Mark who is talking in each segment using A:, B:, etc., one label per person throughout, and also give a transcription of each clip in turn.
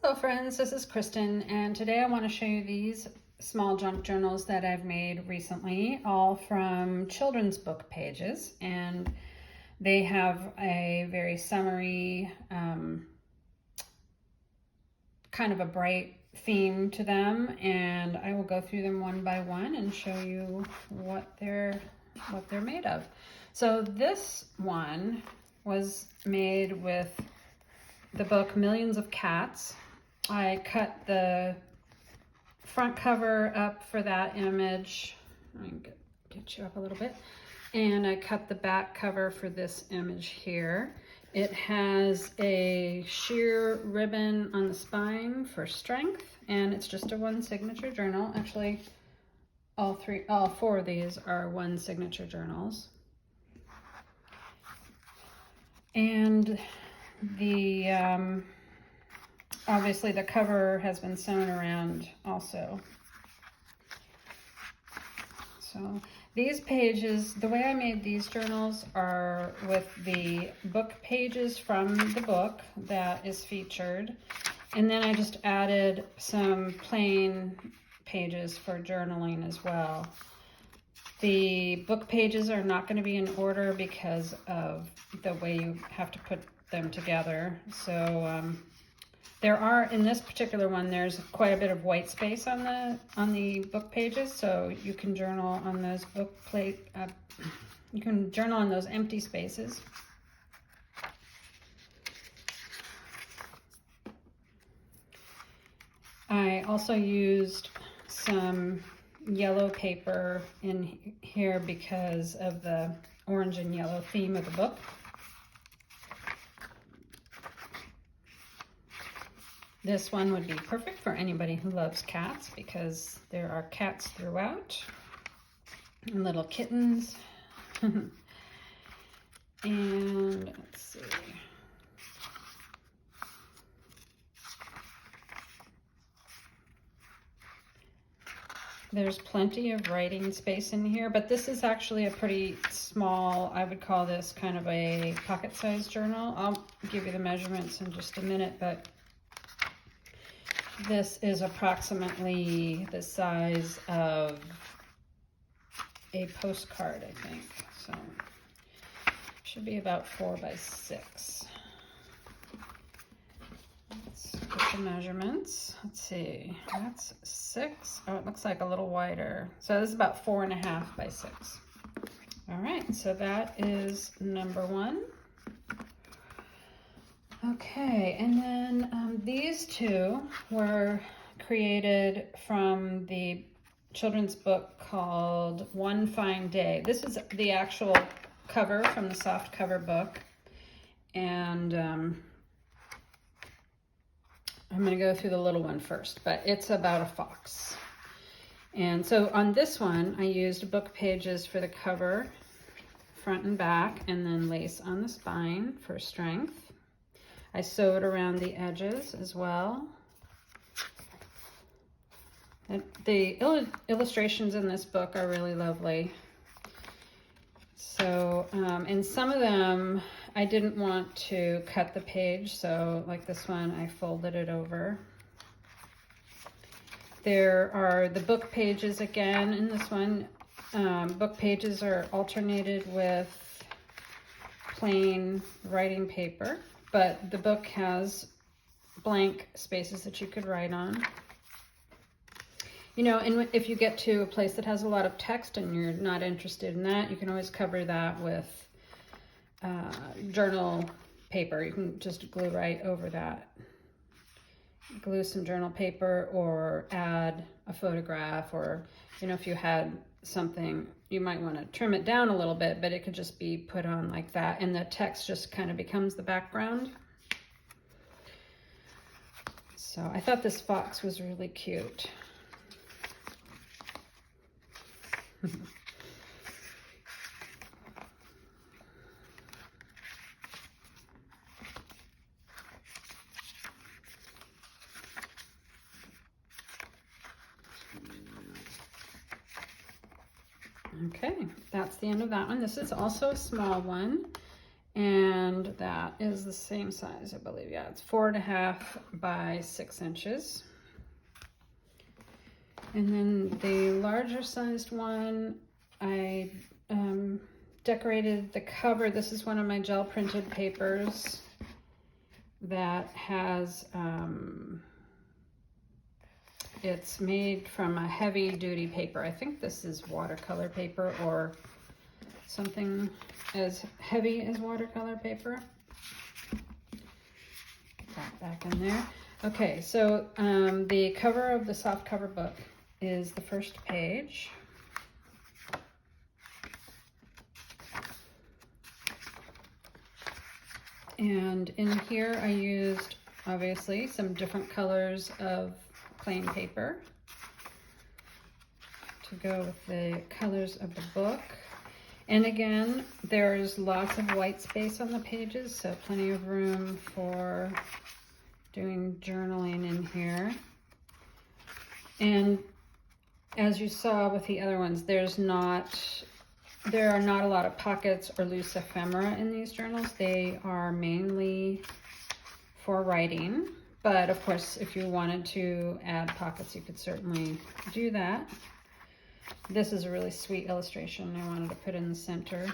A: Hello friends, this is Kristen, and today I want to show you these small junk journals that I've made recently, all from children's book pages, and they have a very summery, kind of a bright theme to them, and I will go through them one by one and show you what they're made of. So this one was made with the book Millions of Cats. I cut the front cover up for that image. Let me get you up a little bit. And I cut the back cover for this image here. It has a sheer ribbon on the spine for strength, and it's just a one signature journal. Actually, all four of these are one signature journals. And the obviously the cover has been sewn around also. So these pages, the way I made these journals are with the book pages from the book that is featured, and then I just added some plain pages for journaling as well. The book pages are not going to be in order because of the way you have to put them together. So there are, in this particular one, there's quite a bit of white space on the book pages, so you can journal on those you can journal on those empty spaces. I also used some yellow paper in here because of the orange and yellow theme of the book. This one would be perfect for anybody who loves cats because there are cats throughout, and little kittens. And let's see. There's plenty of writing space in here, but this is actually a pretty small, I would call this kind of a pocket-sized journal. I'll give you the measurements in just a minute, but this is approximately the size of a postcard, I think. So should be about 4 by 6. Let's get the measurements. Let's see, that's 6. Oh, it looks like a little wider. So this is about 4.5 by 6. All right, so that is number 1. Okay, and then these two were created from the children's book called One Fine Day. This is the actual cover from the soft cover book, and I'm going to go through the little one first, but it's about a fox. And so on this one, I used book pages for the cover, front and back, and then lace on the spine for strength. I sewed around the edges as well. The illustrations in this book are really lovely. So, and some of them, I didn't want to cut the page, so like this one, I folded it over. There are the book pages again in this one. Book pages are alternated with plain writing paper, but the book has blank spaces that you could write on. You know, and if you get to a place that has a lot of text and you're not interested in that, you can always cover that with journal paper. You can just glue right over that. Glue some journal paper or add a photograph, or, you know, if you had something, you might want to trim it down a little bit, but it could just be put on like that, and the text just kind of becomes the background. So I thought this fox was really cute. Okay, that's the end of that one. This is also a small one, And that is the same size, I believe. Yeah, it's 4.5 by 6 inches. And then the larger sized one, I decorated the cover. This is one of my gel printed papers that has, it's made from a heavy duty paper. I think this is watercolor paper or something as heavy as watercolor paper. Put that back in there. Okay, so the cover of the soft cover book is the first page. And in here I used, obviously, some different colors of plain paper to go with the colors of the book. And again, there's lots of white space on the pages, so plenty of room for doing journaling in here. And as you saw with the other ones, there are not a lot of pockets or loose ephemera in these journals. They are mainly for writing, but of course, if you wanted to add pockets, you could certainly do that. This is a really sweet illustration I wanted to put in the center.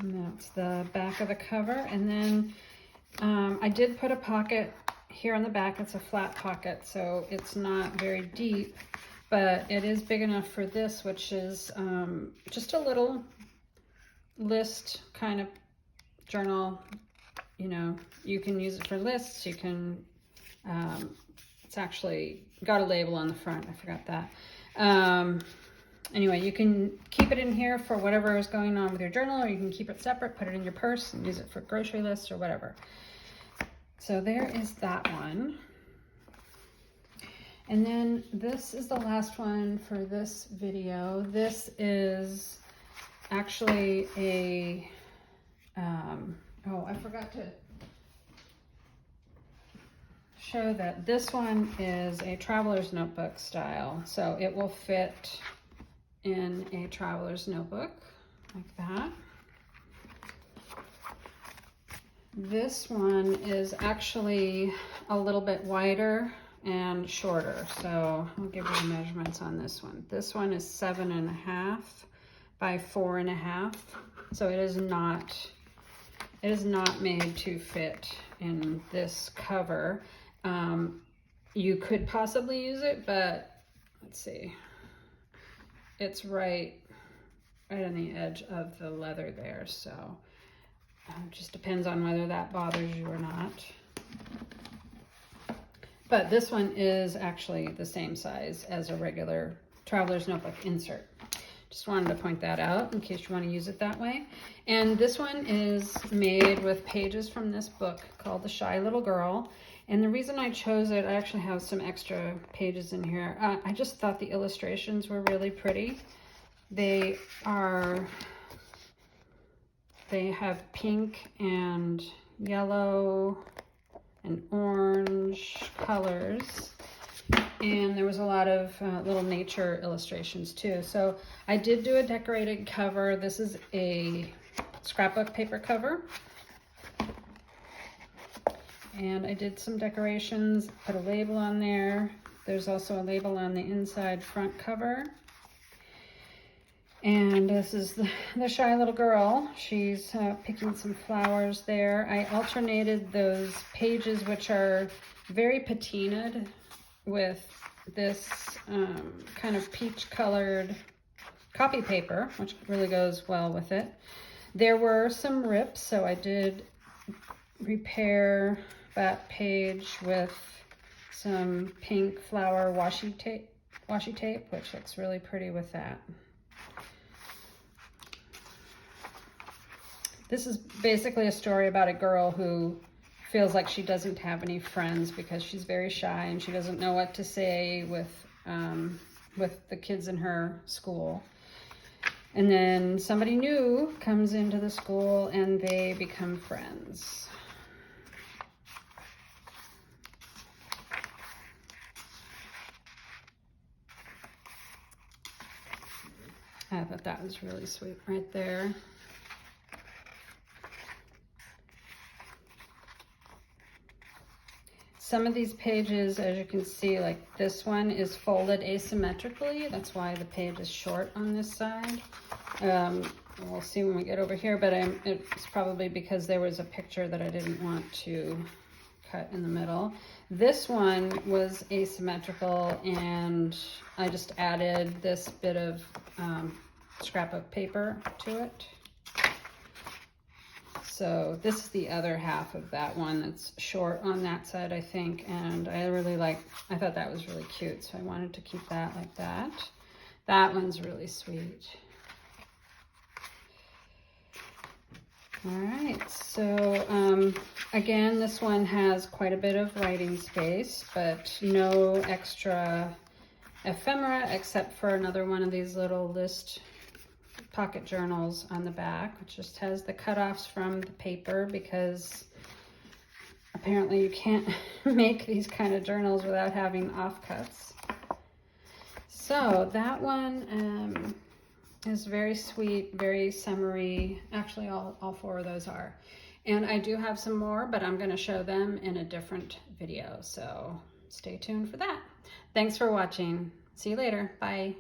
A: And that's the back of the cover. And then I did put a pocket here on the back. It's a flat pocket, so it's not very deep, but it is big enough for this, which is just a little list kind of journal. You know, you can use it for lists. You can, it's actually got a label on the front. I forgot that. Anyway, you can keep it in here for whatever is going on with your journal, or you can keep it separate, put it in your purse and use it for grocery lists or whatever. So there is that one. And then this is the last one for this video. This is actually a, oh, I forgot to show that this one is a traveler's notebook style. So it will fit in a traveler's notebook like that. This one is actually a little bit wider and shorter, so I'll give you the measurements on this one. This one is 7.5 by 4.5, so it is not made to fit in this cover. You could possibly use it, but let's see. It's right on the edge of the leather there, so it just depends on whether that bothers you or not. But this one is actually the same size as a regular traveler's notebook insert. Just wanted to point that out in case you want to use it that way. And this one is made with pages from this book called The Shy Little Girl. And the reason I chose it, I actually have some extra pages in here. I just thought the illustrations were really pretty. They have pink and yellow and orange colors. And there was a lot of little nature illustrations too. So I did do a decorated cover. This is a scrapbook paper cover. And I did some decorations, put a label on there. There's also a label on the inside front cover. And this is the Shy Little Girl. She's picking some flowers there. I alternated those pages, which are very patinaed, with this kind of peach colored copy paper, which really goes well with it. There were some rips, so I did repair that page with some pink flower washi tape, which looks really pretty with that. This is basically a story about a girl who feels like she doesn't have any friends because she's very shy and she doesn't know what to say with the kids in her school. And then somebody new comes into the school and they become friends. I thought that was really sweet right there. Some of these pages, as you can see, like this one is folded asymmetrically. That's why the page is short on this side. We'll see when we get over here, but it's probably because there was a picture that I didn't want to cut in the middle. This one was asymmetrical, and I just added this bit of scrapbook paper to it. So this is the other half of that one that's short on that side, I think, and I thought that was really cute, so I wanted to keep that like that. That one's really sweet. All right, so again, this one has quite a bit of writing space, but no extra ephemera except for another one of these little list pocket journals on the back, which just has the cutoffs from the paper because apparently you can't make these kind of journals without having offcuts. So that one is very sweet, very summery. Actually, all four of those are. And I do have some more, but I'm going to show them in a different video. So stay tuned for that. Thanks for watching. See you later. Bye.